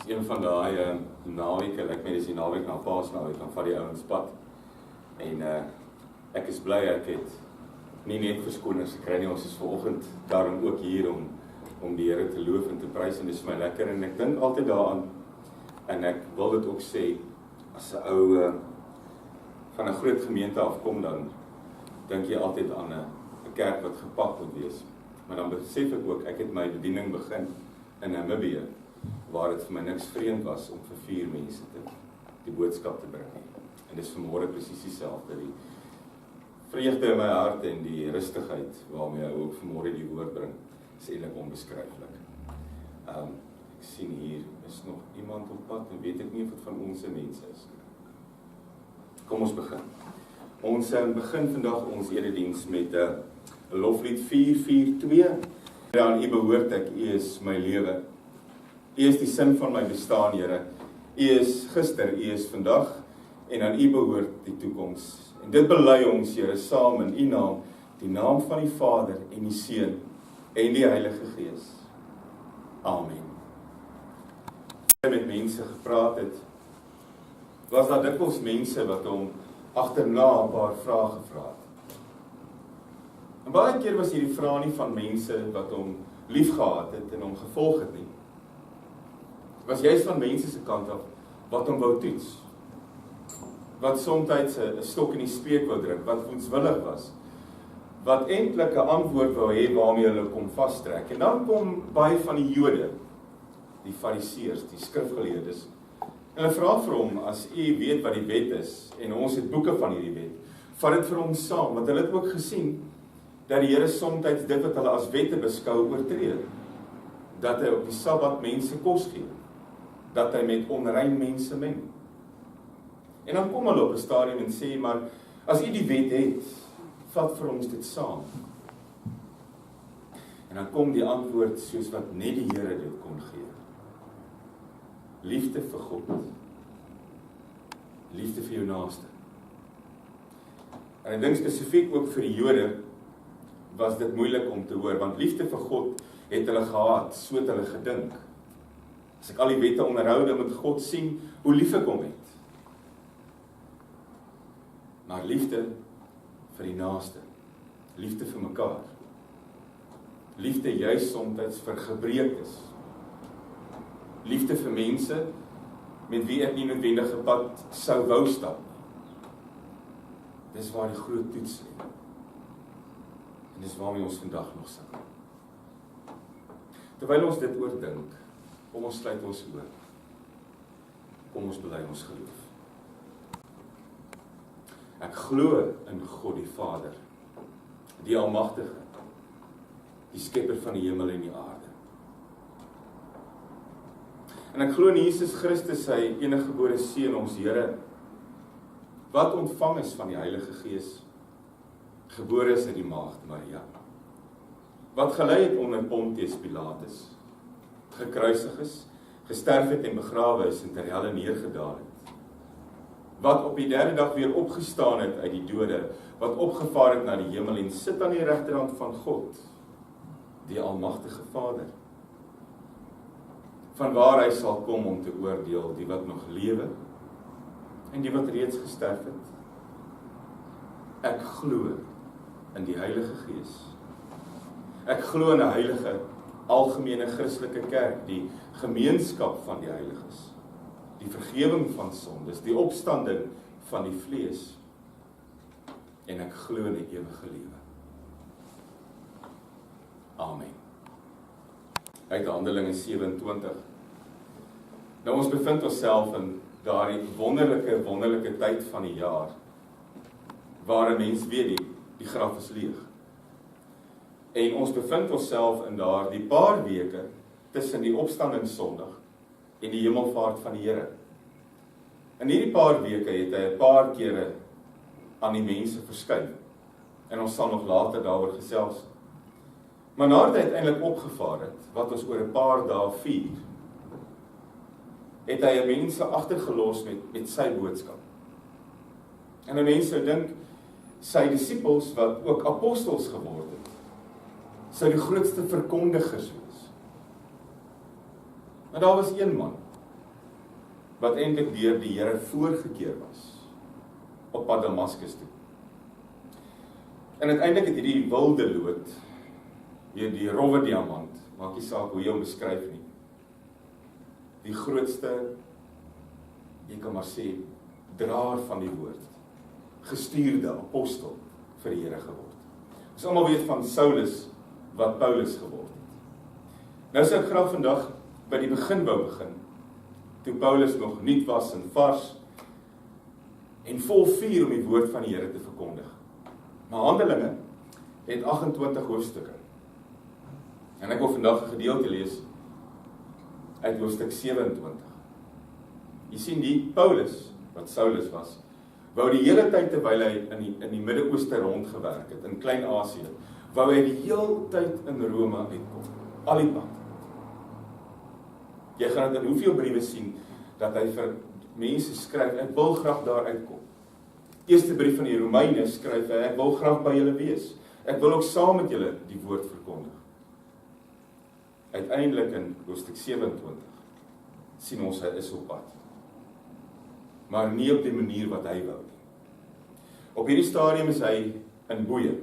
een van daai naweke, lyk my dis die naweek na Paasnaweek, dan vat die ouens pad. En ek is bly ek het nie net verskonings gekry nie, ons is vanoggend daarom ook hier om die Here te loof en te prys, en dis vir my lekker, en ek dink altyd daaraan, en ek wil dit ook sê, as 'n ou van 'n groot gemeente afkom, dan dink jy altyd aan 'n kerk wat gepak moet wees. Maar dan besef ek ook, ek het my bediening begin in Namibië, waar dit vir my niks vreemd was om vir 4 mense die boodskap te bring. En dis vanmôre presies dieselfde, die vreugde in my hart en die rustigheid waarmee ek ook vanmôre die woord bring, is eintlik onbeskryflik. Ek sien hier is nog iemand op pad, en weet ek nie of dit van ons mense is. Kom ons begin. Ons begin vandag ons erediens met 'n loflied 442. Aan U behoort ek, U is my lewe. U is die sin van my bestaan, Here. U is gister, U is vandag, en aan U behoort die toekoms. En dit bely ons, Here, saam in U naam, die naam van die Vader en die Seun en die Heilige Gees. Amen. Met mense gepraat het, was daar dikwels mense wat hom agterna 'n paar vrae gevra het. En baie keer was hierdie vrae nie van mense wat hom liefgehad het en hom gevolg het nie. Was juist van mense se kant af wat hom wou toets. Wat soms 'n stok in die speek wou druk, wat woenswillig was. Wat eintlik 'n antwoord wou hê waarmee hulle kom vastrek. En dan kom baie van die Jode, die Fariseërs, die skrifgeleerdes, en hulle vra vir hom, as u weet wat die wet is, en ons het boeke van hierdie wet, vat dit vir ons saam, want hulle het ook gesien, dat die Here soms dit wat hulle as wette beskou oortree, dat hy op die Sabbat mense kos gee, dat hy met onrein mense meng. En dan kom hulle op 'n stadium en sê, maar as u die wet het, vat vir ons dit saam. En dan kom die antwoord soos wat net die Here dit kon gee. Liefde vir God. Liefde vir jou naaste. En ek dink spesifiek ook vir die Jode was dit moeilik om te hoor, want liefde vir God het hulle gehad, so het hulle gedink. As ek al die wette onderhou, dan moet God sien hoe lief ek hom het. Maar liefde vir die naaste, liefde vir mekaar, liefde juis soms vir gebreektes, liefde vir mense met wie ek nie noodwendige pad sou wou stap. Dis waar die groot toets lê. En dis waarmee ons vandag nog sukkel. Terwyl ons dit oordink, kom ons sluit ons oë. Kom ons bely ons geloof. Ek glo in God die Vader, die Almagtige, die skepper van die hemel en die aarde. En ek glo in Jesus Christus, sy eniggebore Seun, ons Here, wat ontvang is van die Heilige Gees, gebore is uit die maagd Maria, wat gelei het onder Pontius Pilatus, gekruisig is, gesterf het en begrawe is en ter helle neergedaal het, wat op die 3de dag weer opgestaan het uit die dode, wat opgevaar het na die hemel en sit aan die regterhand van God, die Almagtige Vader, van waar hy sal kom om te oordeel die wat nog lewe en die wat reeds gesterf het. Ek glo in die Heilige Gees. Ek glo in 'n heilige, algemene Christelike kerk, die gemeenskap van die heiliges, die vergewing van sondes, die opstanding van die vlees, en ek glo in die ewige lewe. Amen. Uit Handelinge 27. Nou ons bevind onsself in daardie wonderlike tyd van die jaar, waar 'n mens weet die graf is leeg. En ons bevind onsself in daardie paar weke tussen die opstandingssondag en die hemelvaart van die Here. In hierdie paar weke het hy 'n paar kere aan die mense verskyn. En ons sal nog later daaroor gesels. Maar nadat hy uiteindelik opgevaar het, wat ons oor 'n paar dae vier, het hy mense agtergelos met sy boodskap. En 'n mens sou dink, sy disippels wat ook apostels geword het, sou die grootste verkondigers wees. Maar daar was een man, wat eintlik deur die Here voorgekeer was, op pad Damaskus toe. En uiteindelik het hierdie wilde lood, die rowwe diamant, maak nie saak hoe jy hom beskryf nie, die grootste, jy kan maar sê, draer van die woord, gestuurde apostel vir die Here geword. Ons almal weet van Saulus, wat Paulus geword het. Nou sou ek graag vandag by die begin wou begin, toe Paulus nog nuut was en vars, en vol vuur om die woord van die Here te verkondig. Maar Handelinge het 28 hoofstukke. En ek wil vandag 'n gedeelte lees uit hoofstuk 27. Jy sien die Paulus, wat Saulus was, wou die hele tyd terwyl hy in die Midde-Ooste rondgewerk het, in Klein-Asië, wou hy die hele tyd in Rome uitkom. Al die pad. Jy gaan dit in hoeveel briewe sien, dat hy vir mense skryf, ek wil graag daar uitkom. Eerste brief van die Romeine skryf hy, ek wil graag by julle wees. Ek wil ook saam met julle die woord verkondig. Uiteindelik in hoofstuk 27 sien ons hy is op pad. Maar nie op die manier wat hy wou nie. Op hierdie stadium is hy in boeye.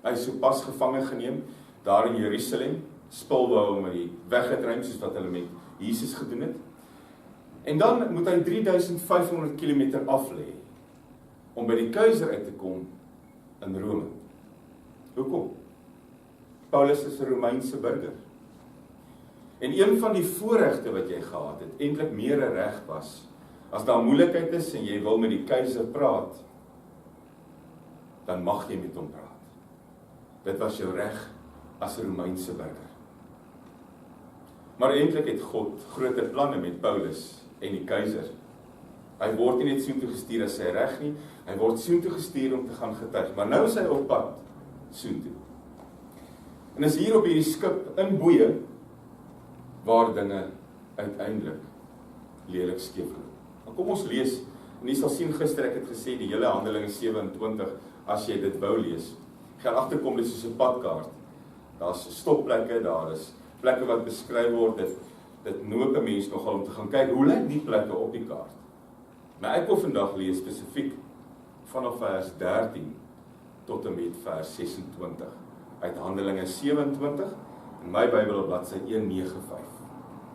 Hy is sopas gevange geneem, daar in Jerusalem, spul wou hom weggedruim, soos wat hulle met Jesus gedoen het. En dan moet hy 3500 km af lê, om by die keiser uit te kom in Rome. Hoekom? Paulus is 'n Romeinse burger. En een van die voorregte wat jy gehad het, eintlik meer 'n reg was, as daar moeilikheid is en jy wil met die keiser praat, dan mag jy met hom praat. Dit was jou reg as 'n Romeinse burger. Maar eintlik het God groter planne met Paulus en die keiser. Hy word nie net soontoe gestuur as sy reg nie, hy word soontoe gestuur om te gaan getuig, maar nou is hy op pad soontoe. En is hier op hierdie skip in boeye, waar dinge uiteindelik lelik skeefloop. Maar kom ons lees, en jy sal sien gister ek het gesê, die hele Handelinge 27, as jy dit wou lees, gaan agterkom dit soos 'n padkaart. Daar's stopplekke, daar is plekke wat beskryf word, dit noop 'n mens nogal om te gaan kyk, hoe lyk die plekke op die kaart? Maar ek wil vandag lees spesifiek vanaf vers 13 tot en met vers 26 uit Handelinge 27 in my Bybel op bladsy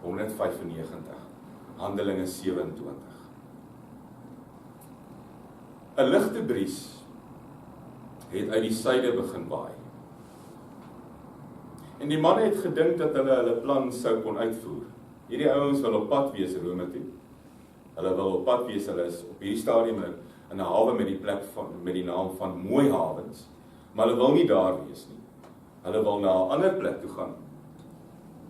195. Handelinge 27. 'n Ligte bries het uit die suide begin waai. En die manne het gedink dat hulle plan sou kon uitvoer. Hierdie ouens wil op pad wees Rome toe. Hulle wil op pad wees, hulle is op hierdie stadium in 'n hawe met die naam van Mooi Hawens. Maar hulle wil nie daar wees nie. Hulle wil na 'n ander plek toe gaan.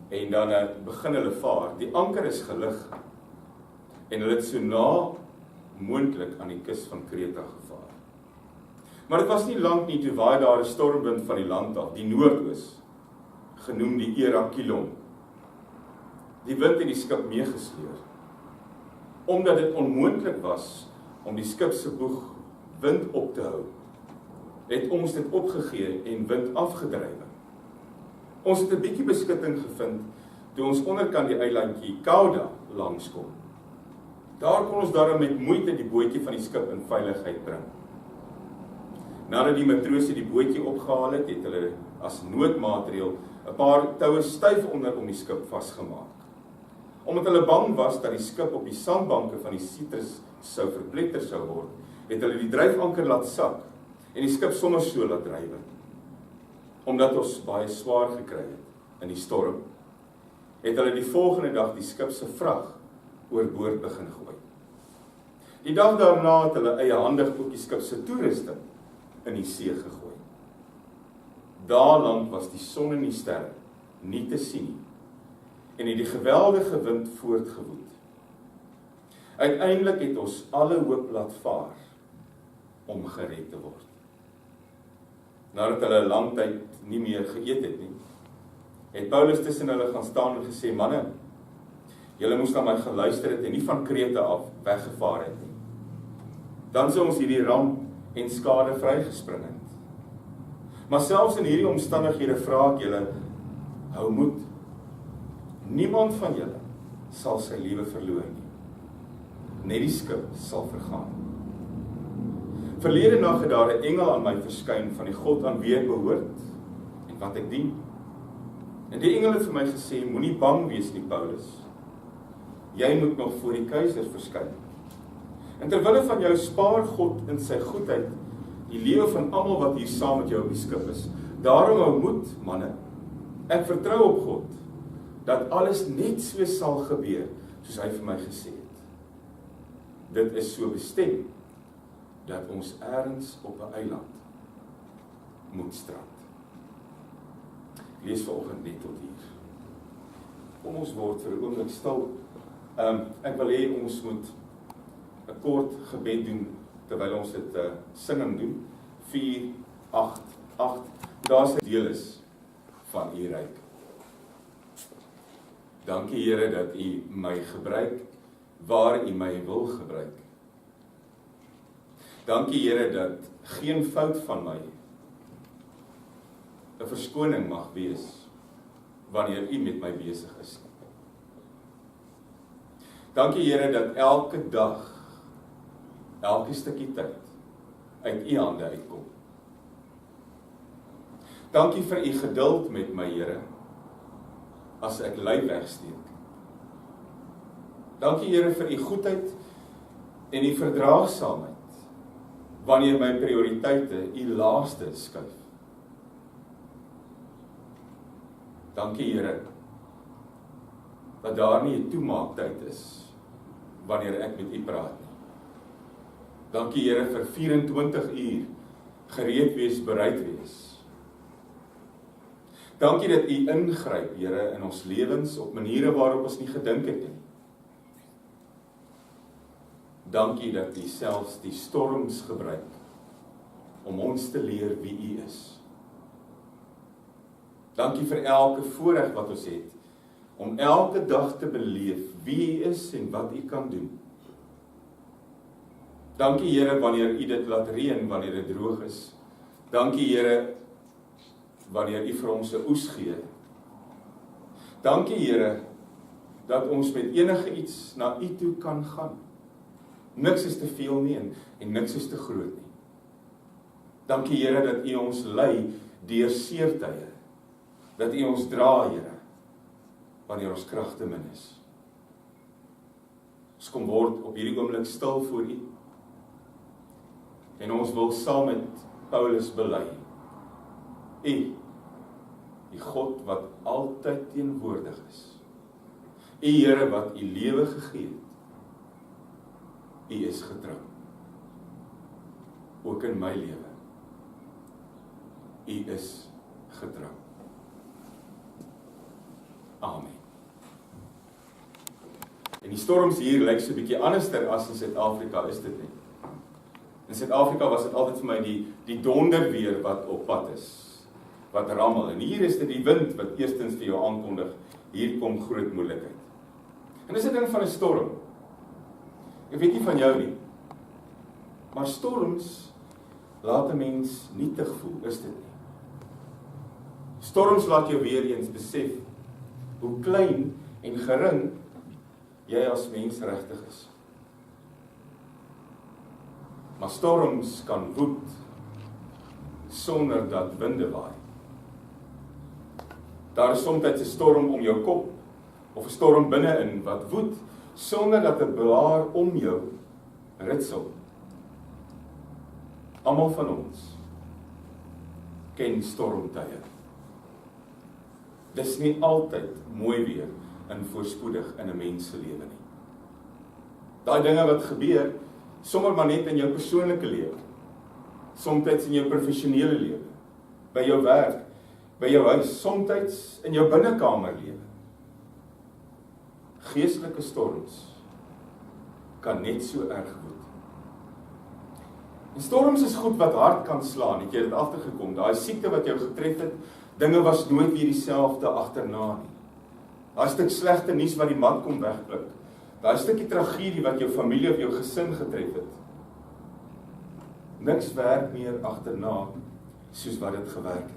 En dan begin hulle vaar. Die anker is gelig. En hulle het so na moontlik aan die kus van Kreta gevaar. Maar dit was nie lank nie toe waai daar 'n stormwind van die land af, die noordoos, genoem die Erakilon. Die wind het die skip meegesleur. Omdat dit onmoontlik was om die skip se boeg wind op te hou, het ons dit opgegee en wind afgedrywe. Ons het 'n bietjie beskutting gevind toe ons onderkant die eilandjie Cauda langskom. Daar kon ons daarom met moeite die bootjie van die skip in veiligheid bring. Nadat die matrose die bootjie opgehaal het, het hulle as noodmaatreël 'n paar toue styf onder om die skip vasgemaak. Omdat hulle bang was dat die skip op die sandbanke van die Sitrus sou verpletter sou word, het hulle die dryfanker laat sak en die skip sommer so laat drywe. Omdat ons baie swaar gekry het in die storm, het hulle die volgende dag die skip se vrag oorboord begin gooi. Die dag daarna het hulle eiehandig ook die skip se toerusting in die see gegooi. Daarlank was die son en die sterre nie te sien nie, en het die geweldige wind voortgewoed. Uiteindelik het ons alle hoop laat vaar om gered te word. Nadat hulle 'n lang tyd nie meer geëet het nie, het Paulus tussen hulle gaan staan en gesê, manne, julle moes na my geluister het en nie van Kreta af weggevaar het nie. Dan sou ons hierdie ramp en skade vrygespring het. Maar selfs in hierdie omstandighede vra ek julle, hou moed. Niemand van julle sal sy lewe verloor nie. net die skip sal vergaan. Verlede nag het daar 'n engel aan my verskyn van die God aan wie ek behoort en wat ek dien. En die engel het vir my gesê, moenie bang wees nie, Paulus. Jy moet nog voor die keiser verskyn. En terwille van jou spaar God in sy goedheid die lewe van almal wat hier saam met jou op die skip is. Daarom hou moed, manne. Ek vertrou op God, dat alles net so sal gebeur, soos hy vir my gesê het. Dit is so bestem, dat ons ergens op 'n eiland moet strand. Ek lees vanoggend net tot hier. Kom ons word vir 'n oomblik stil. Ek wil hê ons moet 'n kort gebed doen, terwyl ons dit singing doen. 4, 8, 8. Daar's 'n deel is van u ryk. Dankie Here dat u my gebruik waar u my wil gebruik. Dankie Here dat geen fout van my 'n verskoning mag wees wanneer u met my besig is. Dankie Here dat elke dag, elke stukkie tyd uit u hande uitkom. Dankie vir u geduld met my Here as ek ly wegsteek. Dankie Here vir u goedheid en u verdraagsaamheid wanneer my prioriteite u laaste skuif. Dankie Here dat daar nie 'n toemaaktyd is wanneer ek met u praat nie. Dankie Here vir 24 uur gereed wees, bereid wees. Dankie dat u ingryp, Here, in ons lewens op maniere waarop ons nie gedink het nie. Dankie dat u selfs die storms gebruik om ons te leer wie u is. Dankie vir elke voorreg wat ons het, om elke dag te beleef wie u is en wat u kan doen. Dankie Here wanneer u dit laat reën, wanneer dit droog is. Dankie Here wanneer u vir ons 'n oes gee. Dankie Here dat ons met enige iets na u toe kan gaan. Niks is te veel nie en niks is te groot nie. Dankie Here dat u ons lei deur seertye. Dat u ons dra, Here, wanneer ons kragte min is. Ons kom word op hierdie oomblik stil voor u. En ons wil saam met Paulus bely. U, die God wat altyd teenwoordig is. U Here wat u lewe gegee het. U is getrou. Ook in my lewe. U is getrou. Amen. En die storms hier lyk so 'n bietjie anderster as in Suid-Afrika, is dit nie? In Suid-Afrika was dit altyd vir my die donderweer wat op pad is, wat rammel. En hier is dit die wind wat eerstens vir jou aankondig, hier kom groot moeilikheid. En dis 'n ding van 'n storm. Ek weet nie van jou nie, maar storms laat 'n mens nietig voel, is dit nie? Storms laat jou weer eens besef hoe klein en gering jy as mens regtig is. Maar storms kan woed sonder dat winde waai. Daar is soms 'n storm om jou kop of 'n storm binne-in wat woed sonder dat 'n blaar om jou ritsel. Almal van ons ken stormtye. Dis nie altyd mooi weer en voorspoedig in 'n mens se lewe nie. Daai dinge wat gebeur, sommer maar net in jou persoonlike lewe, soms in jou professionele lewe, by jou werk, by jou huis, soms in jou binnekamer lewe. Geestelike storms kan net so erg woed. En storms is goed wat hard kan slaan, het jy dit agtergekom, daai siekte wat jou getref het, dinge was nooit weer dieselfde agterna nie. Daai stuk slegte nuus wat die man kom wegpluk, daai stukkie tragedie wat jou familie of jou gesin getref het. Niks werk meer agterna soos wat dit gewerk het.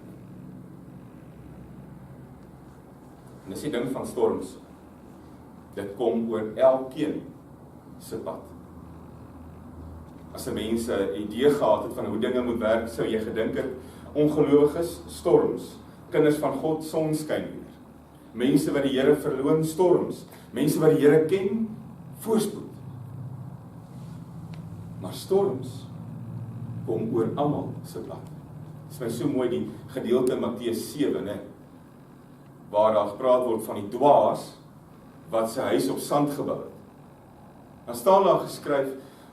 En dis die ding van storms. Dit kom oor elkeen se pad. As 'n mens 'n idee gehad het van hoe dinge moet werk, sou jy gedink het, ongelowiges, storms, kinders van God, sonskyn weer. Mense wat die Here verloon, storms. Mense wat die Here ken, voorspoed. Maar storms kom oor almal se pad. Dit is my so mooi die gedeelte in Matteus 7, né? Waar daar gepraat word van die dwaas wat sy huis op sand gebou het. Dan staan daar geskryf,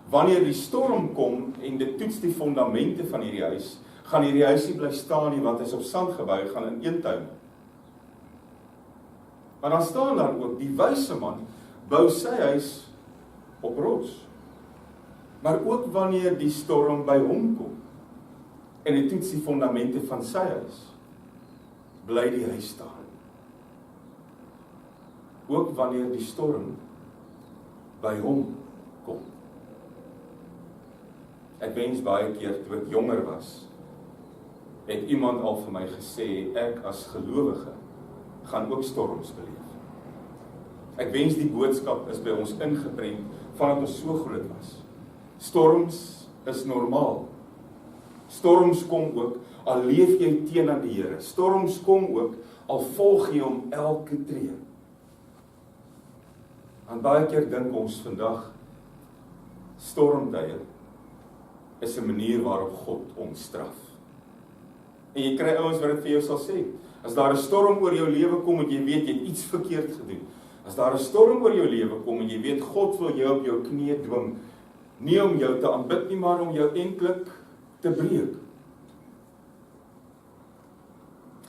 wanneer die storm kom en dit toets die fondamente van hierdie huis, gaan hierdie huis nie bly staan nie, want hy is op sand gebou, gaan in een tuin. Maar dan staan daar ook, die wyse man bou sy huis op rots. Maar ook wanneer die storm by hom kom, en dit toets die fondamente van sy huis, bly die huis staan. Ook wanneer die storm by hom kom. Ek wens baie keer toe ek jonger was, het iemand al vir my gesê, ek as gelowige gaan ook storms beleef. Ek wens die boodskap is by ons ingeprent vandat ons so groot was. Storms is normaal. Storms kom ook, al leef jy teen aan die Here. Storms kom ook, al volg jy hom elke tree. En baie keer dink ons vandag, stormtye is 'n manier waarop God ons straf. En jy kry ouens wat dit vir jou sal sê. As daar 'n storm oor jou lewe kom en jy weet jy het iets verkeerd gedoen. As daar 'n storm oor jou lewe kom en jy weet God wil jou op jou knieë dwing, nie om jou te aanbid nie, maar om jou eintlik te breek.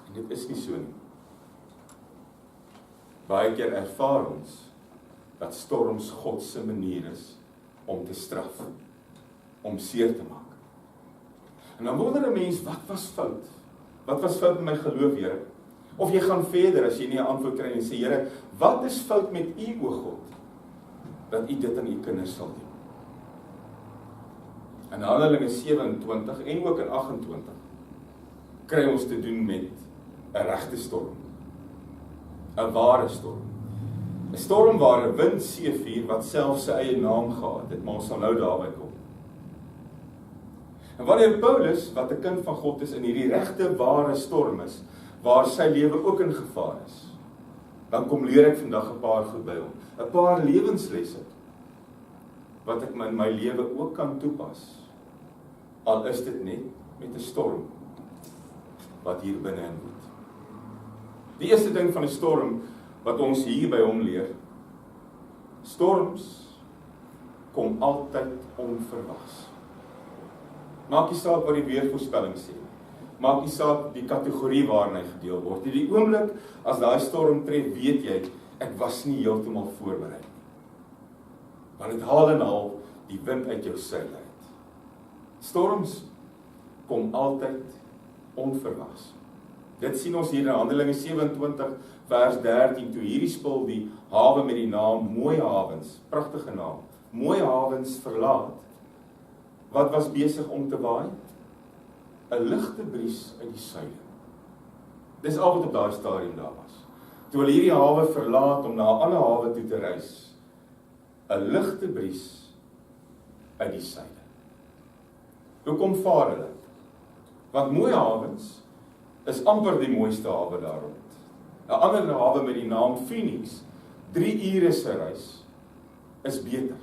En dit is nie so nie. Baie keer ervaar ons dat storms God se manier is om te straf, om seer te maak. En dan wonder 'n mens, wat was fout? Wat was fout met my geloof, Here? Of jy gaan verder as jy nie 'n antwoord kry en sê, Here, wat is fout met U, o God, dat U dit aan U kinders sal doen? In Handelinge 27 en ook in 28 kry ons te doen met 'n regte storm. 'n Ware storm. 'n Storm waar 'n wind seevuur wat self sy eie naam gehad het, maar ons sal nou daarby kom. En wanneer Paulus, wat 'n kind van God is, in hierdie regte ware storm is, waar sy lewe ook in gevaar is, dan kom leer ek vandag 'n paar goed by hom. 'n Paar lewenslesse wat ek in my lewe ook kan toepas, al is dit net met 'n storm wat hier binne in woed. Die eerste ding van 'n storm wat ons hier by hom leer, storms kom altyd onverwags. Maak nie saak wat die weervoorspelling sê, maak nie saak die kategorie waarin hy gedeel word. In die oomblik as daai storm tref, weet jy, ek was nie heeltemal voorberei nie. Want dit haal en haal die wind uit jou seile uit. Storms kom altyd onverwags. Dit sien ons hier in Handelinge 27 vers 13, toe hierdie spul die hawe met die naam Mooi Hawens, pragtige naam, Mooi Hawens verlaat. Wat was besig om te waai? 'n Ligte bries uit die suide. Dis al wat op daai stadium daar was. Toe hulle hierdie hawe verlaat om na 'n ander hawe toe te reis, 'n ligte bries uit die suide. Hoekom vaar hulle? Want Mooi Hawens is amper die mooiste hawe daar rond. 'n Ander hawe met die naam Phoenix, 3 ure se reis, is beter.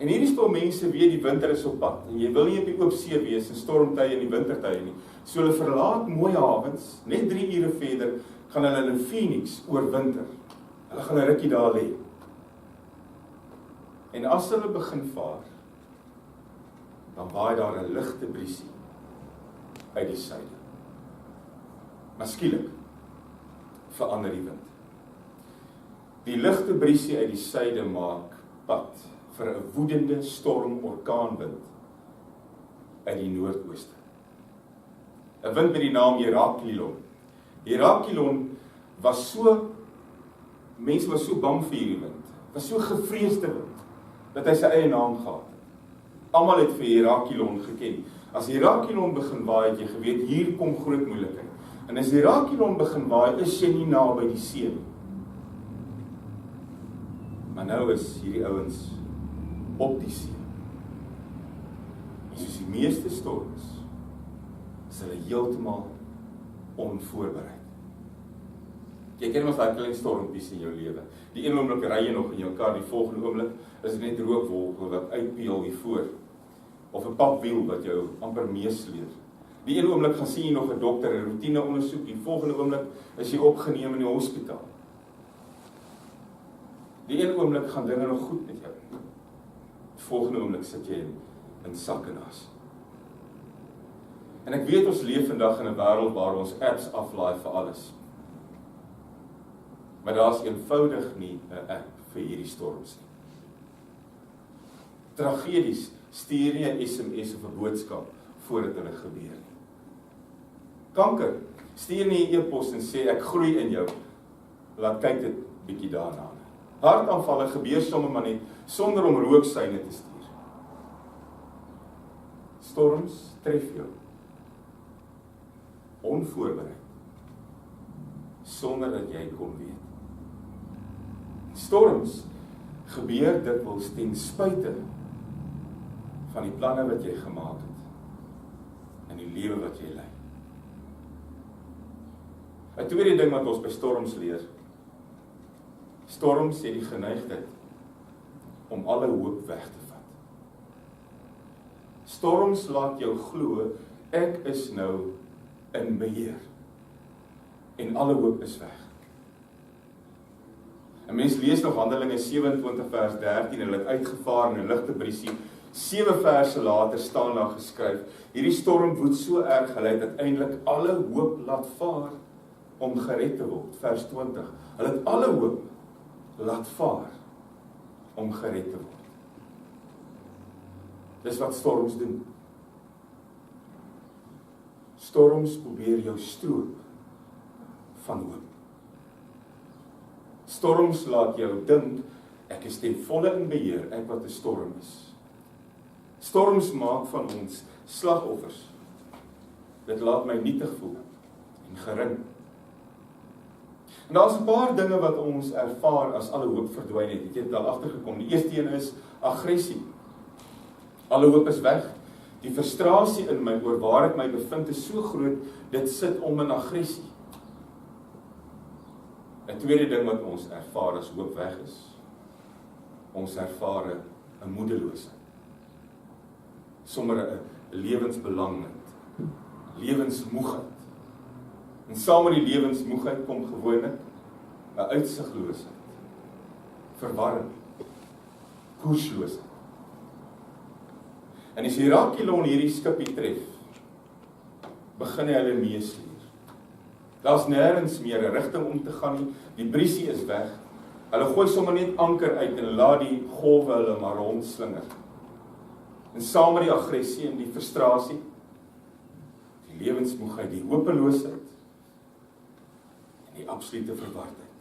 En hierdie spul mense weet die winter is op pad, en jy wil nie op die oop see wees in stormtye en die wintertye nie. So hulle verlaat Mooi Hawens, net 3 ure verder, gaan hulle in Phoenix oorwinter. Hulle gaan 'n rukkie daar lê. En as hulle begin vaar, dan waai daar 'n ligte briesie uit die suide. Maar skielik verander die wind. Die ligte briesie uit die suide maak pad vir 'n woedende storm orkaanwind uit die noordooste. 'n Wind met die naam Heraklilon. Heraklilon was so, mense was so bang vir hierdie wind, was so gevreesde wind, dat hy sy eie naam gehad het. Almal het vir Heraklilon geken. As Heraklilon begin waai, het jy geweet, hier kom groot moeilikheid. En as Heraklilon begin waai, is jy nie naby die see nie. Maar nou is hierdie ouens op die see. die meeste storms is hulle heeltemal onvoorbereid. Jy ken mos daai klein stormpies in jou lewe. Die een oomblik ry jy nog in jou kar, die volgende oomblik is dit net rookwolke wat uitpeel hier voor. Of 'n papwiel wat jou amper meesleer. Die een oomblik gaan sien jy nog 'n dokter, 'n roetine ondersoek, die volgende oomblik is jy opgeneem in die hospitaal. Die een oomblik gaan dinge nog goed met jou. Die volgende oomblik sit jy in sak en as. En ek weet ons leef vandag in 'n wêreld waar ons apps aflaai vir alles. Maar daar's eenvoudig nie 'n app vir hierdie storms nie. Tragedies stuur nie 'n SMS of 'n boodskap voordat hulle gebeur nie. Kanker stuur nie 'n e-pos en sê ek groei in jou. Laat kyk dit bietjie daarna. Hartaanvalle gebeur sommer maar net sonder om rooksyne te stuur. Storms tref jou onvoorbereid sonder dat jy kon weet. Storms gebeur dikwels ten spyte van die planne wat jy gemaak het en die lewe wat jy lei. 'n tweede ding wat ons by storms leer, storms het die geneigtheid om alle hoop weg te vat. Storms laat jou glo, ek is nou in beheer en alle hoop is weg. 'n Mens lees nog Handelinge 27 vers 13, hulle het uitgevaar in 'n ligte briesie. 7 verse later staan daar geskryf, hierdie storm woed so erg, hulle het uiteindelik alle hoop laat vaar om gered te word. Vers 20, hulle het alle hoop laat vaar om gered te word. Dis wat storms doen. Storms probeer jou stroop van hoop. Storms laat jou dink, ek is ten volle in beheer, ek wat 'n storm is. Storms maak van ons slagoffers. Dit laat my nietig voel en gering. En daar's 'n paar dinge wat ons ervaar as alle hoop verdwyn het. Het jy dit al agtergekom? Die eerste een is aggressie. Alle hoop is weg. Die frustrasie in my oor waar ek my bevind is so groot, dit sit om in aggressie. 'n tweede ding wat ons ervaar as hoop weg is, ons ervaar 'n moedeloosheid. Sommer 'n lewensbelangheid, lewensmoegheid. En saam met die lewensmoegheid kom gewoonlik 'n uitsigloosheid, verwarring, koersloosheid. En as Heraklon hierdie skipie tref, begin hy hulle meesleer. Daar's nêrens meer 'n rigting om te gaan nie, die briesie is weg. Hulle gooi sommer net anker uit en laat die golwe hulle maar rondslinger. En saam met die aggressie en die frustrasie, die lewensmoegheid, die hopeloosheid en die absolute verwardheid.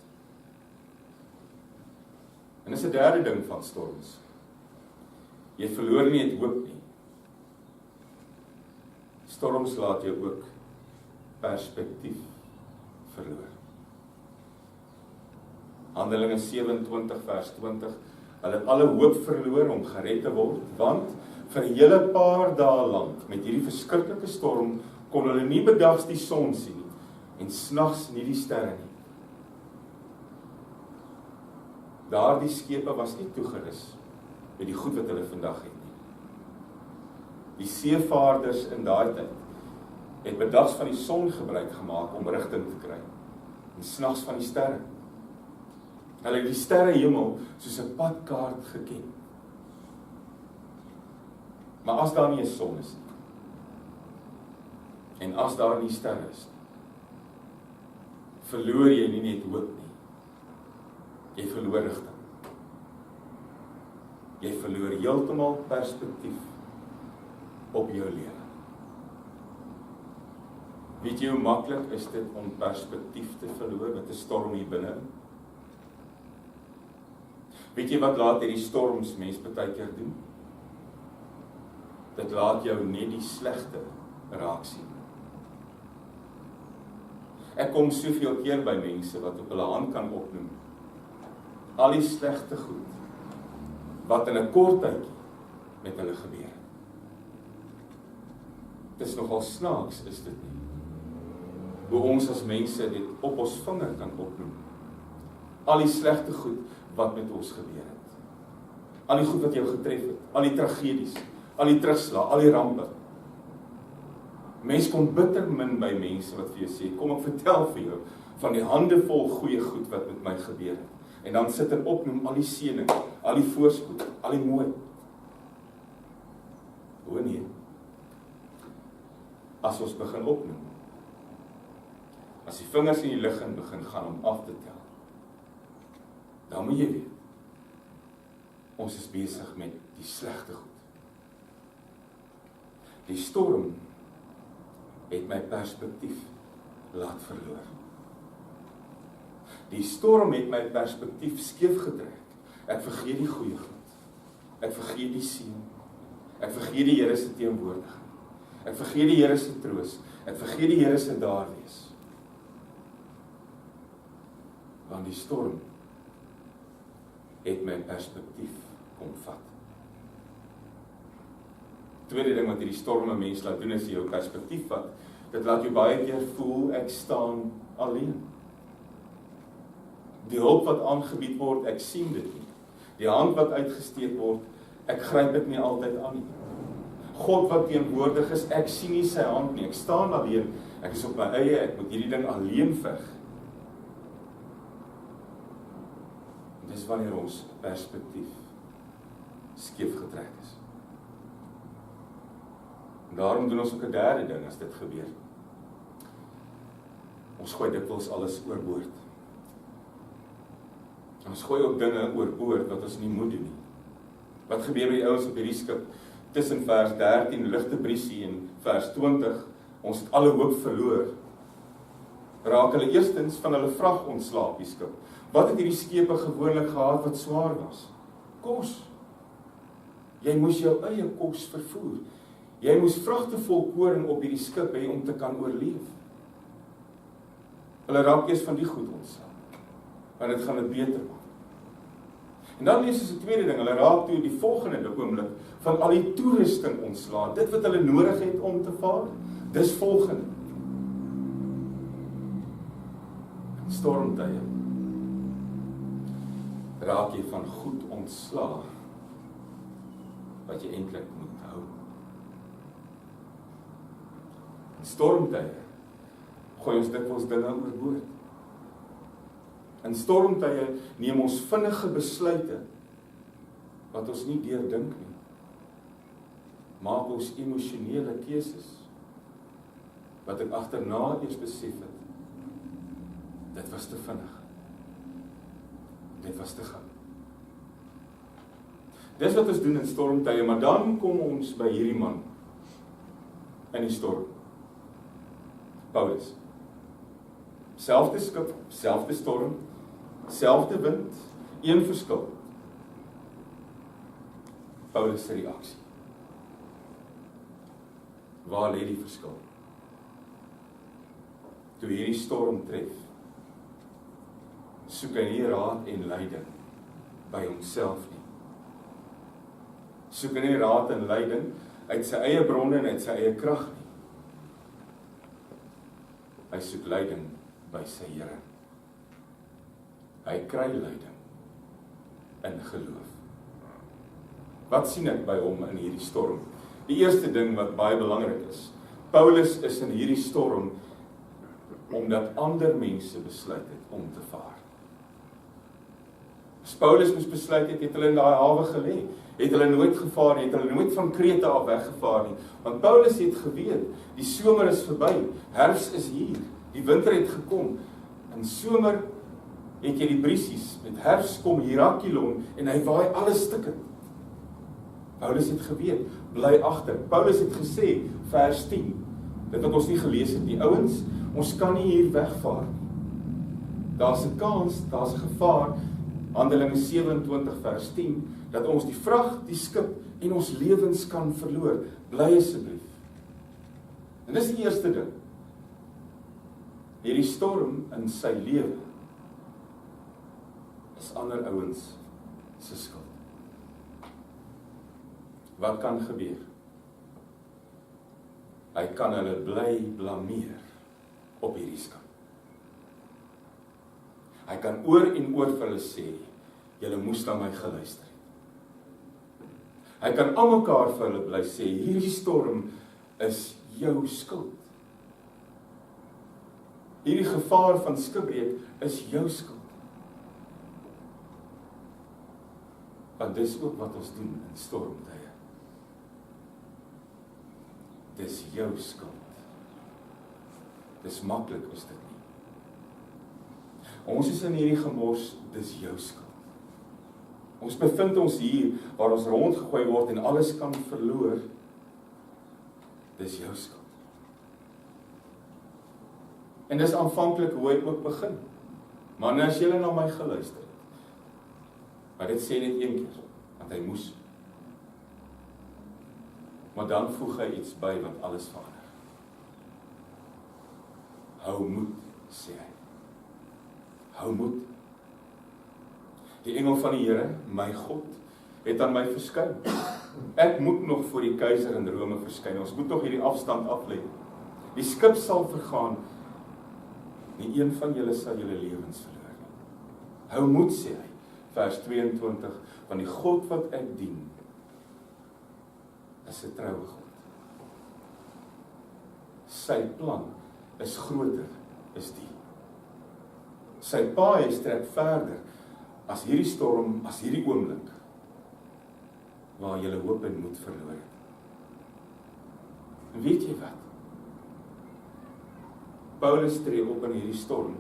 En dis 'n derde ding van storms. Jy verloor nie het hoop nie. Storms laat jou ook perspektief verloor. Handelinge 27 vers 20, hulle het alle hoop verloor om gered te word, want vir 'n hele paar dae lank met hierdie verskriklike storm kon hulle nie bedags die son sien nie en snags nie die sterre nie. Daardie skepe was nie toegerus met die goed wat hulle vandag het nie. Die seevaarders in daai tyd het bedags van die son gebruik gemaak om rigting te kry en snags van die sterre. Hulle het die sterrehemel soos 'n padkaart geken. Maar as daar nie 'n son is nie, en as daar nie sterre is nie, verloor jy nie net hoop nie. Jy verloor rigting. Jy verloor heeltemal perspektief op jou lewe. Weet jy hoe maklik is dit om perspektief te verloor met 'n storm hier binne? Weet jy wat laat hierdie storms mens baie keer doen? Dit laat jou net die slegte raak sien. Ek kom soveel keer by mense wat op hulle hand kan opnoem al die slegte goed wat in 'n kort tydjie met hulle gebeur. Dit is nogal snaaks, is dit nie? Hoe ons as mense dit op ons vinger kan opnoem. Al die slegte goed wat met ons gebeur het. Al die goed wat jou getref het, al die tragedies, al die terugslag, al die rampe. Mens kom bitter min by mense wat vir jou sê, kom ek vertel vir jou van die handevol goeie goed wat met my gebeur het. En dan sit en opnoem al die seëning, al die voorspoed, al die mooi. Hoe nie? As ons begin opnoem, as die vingers in die lug begin gaan om af te tel, dan moet jy weet, ons is besig met die slegte goed. Die storm het my perspektief laat verloor. Die storm het my perspektief skeef getrek. Ek vergeet die goeie goed. Ek vergeet die seën. Ek vergeet die Here se teenwoordiging. Ek vergeet die Here se troos. Ek vergeet die Here se daar wees. Want die storm het my perspektief kom vat. Tweede ding wat hierdie storm 'n mens laat doen is jou perspektief vat. Dit laat jou baie keer voel ek staan alleen. Die hulp wat aangebied word, ek sien dit nie. Die hand wat uitgesteek word, ek gryp dit nie altyd aan nie. God wat teenwoordig is, ek sien nie sy hand nie. Ek staan alleen. Ek is op my eie, ek moet hierdie ding alleen veg. Dis wanneer ons perspektief skeef getrek is. En daarom doen ons ook 'n derde ding as dit gebeur. Ons gooi dikwels alles oorboord. Ons gooi ook dinge oorboord wat ons nie moet doen nie. Wat gebeur met die ouens op hierdie skip? Tussen vers 13, ligte briesie, en vers 20, ons het alle hoop verloor. Raak hulle eerstens van hulle vrag ontslaap die skip. Wat het hierdie skepe gewoonlik gehad wat swaar was? Kos. Jy moes jou eie kos vervoer. Jy moes vragte vol koring op hierdie skip hê om te kan oorleef. Hulle raak eers van die goed ontslaap, want dit gaan dit beter maak. En dan lees ons 'n tweede ding, hulle raak toe die volgende oomblik van al die toerusting ontslaap. Dit wat hulle nodig het om te vaar, dis volgende. Stormtye. Raak jy van goed ontslaap wat jy eintlik moet hou. In stormtye gooi ons dikwels dinge oorboord. In stormtye neem ons vinnige besluite wat ons nie deurdink nie. Maak ons emosionele keuses wat ek agterna eers besef het. Dit was te vinnig. Dit was te gou. Dis wat ons doen in stormtye, maar dan kom ons by hierdie man in die storm. Paulus. Selfde skip, selfde storm, selfde wind, een verskil. Paulus se reaksie. Waar lê die verskil? Toe hierdie storm tref, soek hy nie raad en leiding by homself nie. Soek hy nie raad en leiding uit sy eie bronne en uit sy eie krag nie. Hy soek leiding by sy Here. Hy kry leiding in geloof. Wat sien ek by hom in hierdie storm? Die eerste ding wat baie belangrik is, Paulus is in hierdie storm omdat ander mense besluit het om te vaar. As Paulus moes besluit het hulle in daai hawe gelê, het hulle nooit gevaar nie, het hulle nooit van Krete af weggevaar nie, want Paulus het geweet, die somer is verby, herfs is hier, die winter het gekom, in somer het jy die briesies, met herfs kom Heraklon, en hy waai alles stukkend. Paulus het geweet, bly agter. Paulus het gesê, vers 10, dit wat ons nie gelees het, die ouens, ons kan nie hier wegvaar nie. Daar's 'n kans, daar's 'n gevaar, Handelinge 27 vers 10, dat ons die vrag, die skip en ons lewens kan verloor. Bly asseblief. En dis die eerste ding. Hierdie storm in sy lewe is ander ouens se skuld. Wat kan gebeur? Hy kan hulle bly blameer op hierdie skip. Hy kan oor en oor vir hulle sê, julle moes na my geluister het. Hy kan almekaar vir hulle bly sê, hierdie storm is jou skuld. Hierdie gevaar van skipbreek is jou skuld. Want dis ook wat ons doen in stormtye. Dis jou skuld. Dis maklik is dit nie. Ons is in hierdie gemors, dis jou skuld. Ons bevind ons hier, waar ons rondgegooi word en alles kan verloor, dis jou skuld. En dis aanvanklik hoe hy ook begin. Maar nou as julle na my geluister het, maar dit sê net een keer, want hy moes. Maar dan voeg hy iets by wat alles verander. Hou moed, sê hy. Hou moed. Die engel van die Here, my God, het aan my verskyn. Ek moet nog voor die keiser in Rome verskyn. Ons moet nog hierdie afstand aflê. Die skip sal vergaan. Nie een van julle sal julle lewens verloor nie. Hou moed, sê hy, vers 22, van die God wat ek dien, is 'n troue God. Sy plan is groter, is die. Sy baie strek verder, as hierdie storm, as hierdie oomblik, waar julle hoop en moed verloor het. En weet jy wat? Paulus tree op in hierdie storm,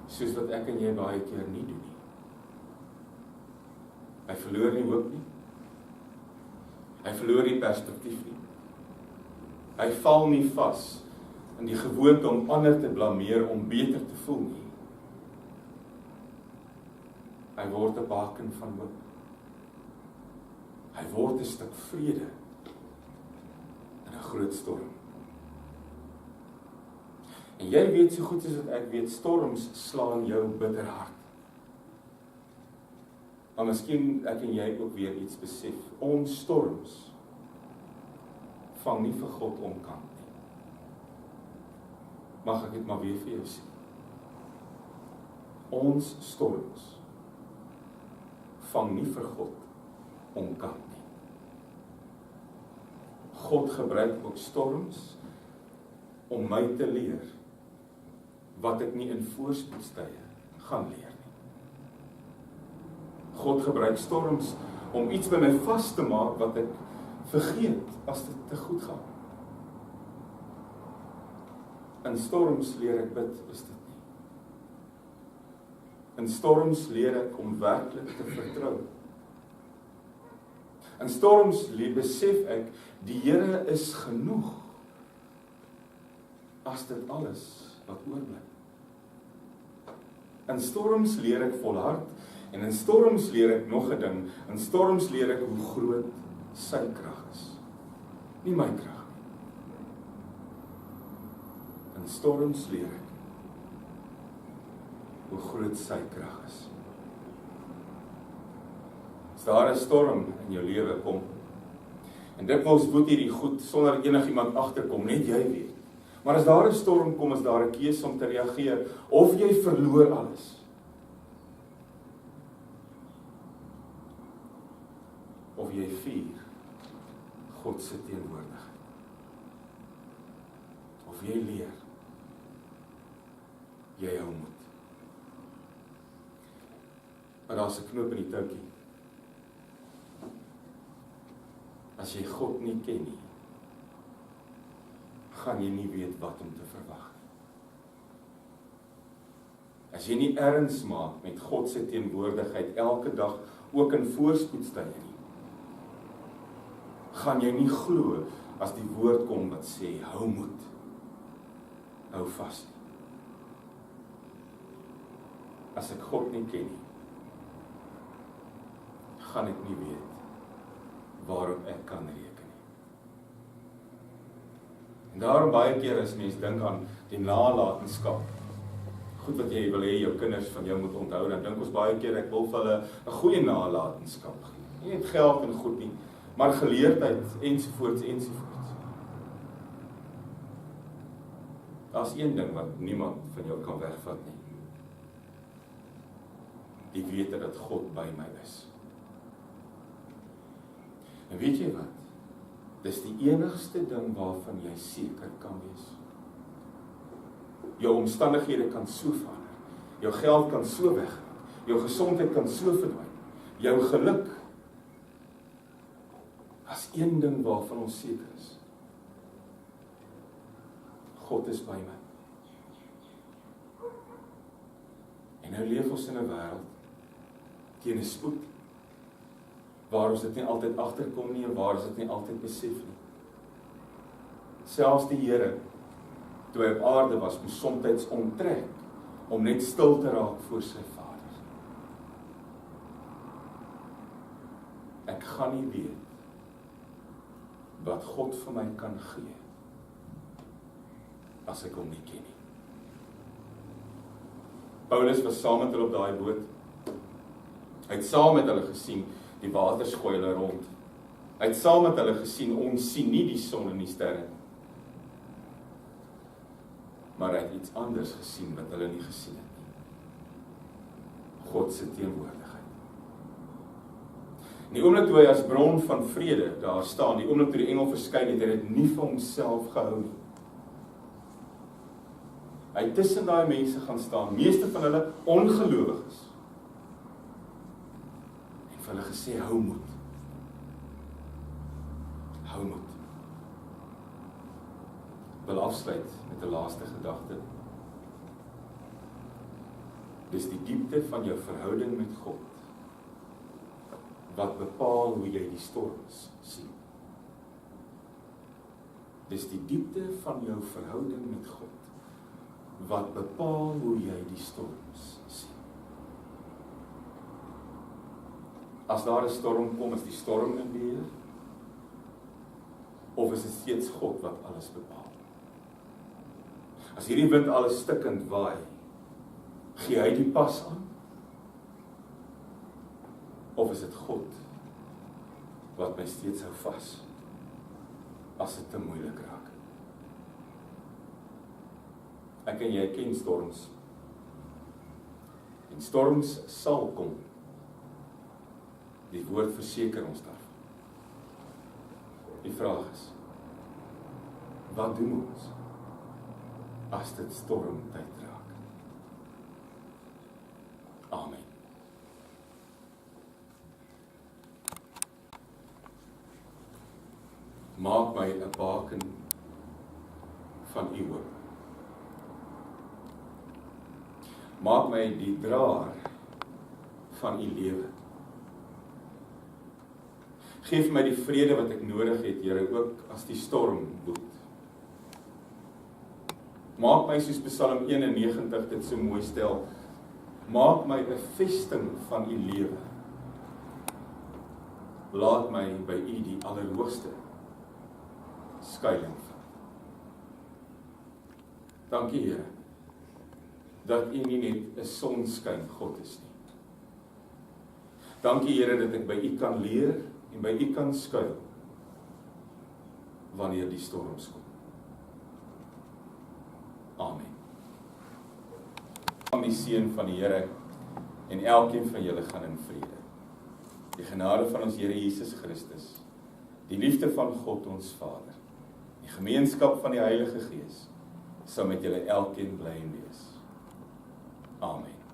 soos wat ek en jy baie keer nie doen nie. Hy verloor nie hoop nie. Hy verloor nie perspektief nie. Hy val nie vas in die gewoonte om ander te blameer om beter te voel nie. Hy word 'n baken van hoop. Hy word 'n stuk vrede in 'n groot storm. En jy weet so goed as wat ek weet, storms slaan jou bitter hard. Maar miskien ek en jy ook weer iets besef. Ons storms vang nie vir God omkant nie. Mag ek dit maar weer vir jou sê. Ons storms vang nie vir God omkant nie. God gebruik ook storms om my te leer wat ek nie in voorspoedstye gaan leer nie. God gebruik storms om iets by my vas te maak wat ek vergeet as dit te goed gaan. In storms leer ek bid, is dit nie. In storms leer ek om werklik te vertrou. In storms besef ek, die Here is genoeg as dit alles wat oorbly. In storms leer ek volhard, en in storms leer ek nog 'n ding, in storms leer ek hoe groot sy krag is. Nie my krag nie. In storms leer ek hoe groot sy krag is. As daar 'n storm in jou lewe kom, en dikwels woed hierdie goed sonder enigiemand agterkom, net jy weet. Maar as daar 'n storm kom, is daar 'n keuse om te reageer, of jy verloor alles. Of jy vier God se teenwoordigheid. Of jy leer, jy hou moed. Maar daar's 'n knoop in die toukie. As jy God nie ken nie, gaan jy nie weet wat om te verwag. As jy nie erns maak met God se teenwoordigheid elke dag, ook in voorspoedstye nie, gaan jy nie glo as die woord kom wat sê, hou moed, hou vas nie. As ek God nie ken nie, gaan ek nie weet waarop ek kan reken nie. En daarom baie keer as mens dink aan die nalatenskap, goed wat jy wil hê jou kinders van jou moet onthou, dan dink ons baie keer ek wil vir hulle 'n goeie nalatenskap gee. Nie net geld en goed nie, maar geleerdheid ensovoorts ensovoorts. Daar's een ding wat niemand van jou kan wegvat nie. Die wete dat God by my is. En weet jy wat? Dis die enigste ding waarvan jy seker kan wees. Jou omstandighede kan so verander. Jou geld kan so wegraak. Jou gesondheid kan so verdwyn. Jou geluk. As een ding waarvan ons seker is. God is by my. En nou leef ons in 'n wêreld teen 'n spoed waar ons dit nie altyd agterkom nie en waar ons dit nie altyd besef nie. Selfs die Here, toe hy op aarde was, moes soms onttrek om net stil te raak voor sy Vader. Ek gaan nie weet wat God vir my kan gee as ek hom nie ken nie. Paulus was saam met hulle op daai boot. Hy het saam met hulle gesien, die waters gooi hulle rond. Hy het saam met hulle gesien, ons sien nie die son en die sterre nie. Maar hy het iets anders gesien wat hulle nie gesien het nie. God se teenwoordigheid. In die oomblik toe hy as bron van vrede daar staan, die oomblik toe die engel verskyn het, hy dit nie vir homself gehou nie. Hy het tussen daai mense gaan staan, meeste van hulle ongelowiges. En vir hulle gesê, hou moed. Hou moed. Ek wil afsluit met 'n laaste gedagte. Dis die diepte van jou verhouding met God wat bepaal hoe jy die storms sien. Dis die diepte van jou verhouding met God wat bepaal hoe jy die storms sien. As daar 'n storm kom, is die storm in beheer? Of is dit steeds God wat alles bepaal? As hierdie wind alles stikkend waai, gee hy die pas aan? Of is dit God wat my steeds hou vas as dit te moeilik raak? Ek en jy ken storms. En storms sal kom. Die woord verseker ons daarvan. Die vraag is, wat doen ons as dit stormtyd raak? Amen. Maak my 'n baken van u hoop. Maak my die draer van u lewe. Geef my die vrede wat ek nodig het, Here, ook as die storm woed. Maak my soos Psalm 91 dit so mooi stel, maak my 'n vesting van u lewe. Laat my by u die Allerhoogste skuiling vind. Dankie, Here, dat u nie net 'n sonskyn God is nie. Dankie, Here, dat ek by u kan leer en by u kan skuil wanneer die storms kom. Amen. Aan die seën van die Here en elkeen van julle gaan in vrede. Die genade van ons Here Jesus Christus, die liefde van God ons Vader, die gemeenskap van die Heilige Gees, sal met julle elkeen bly en wees. Amen.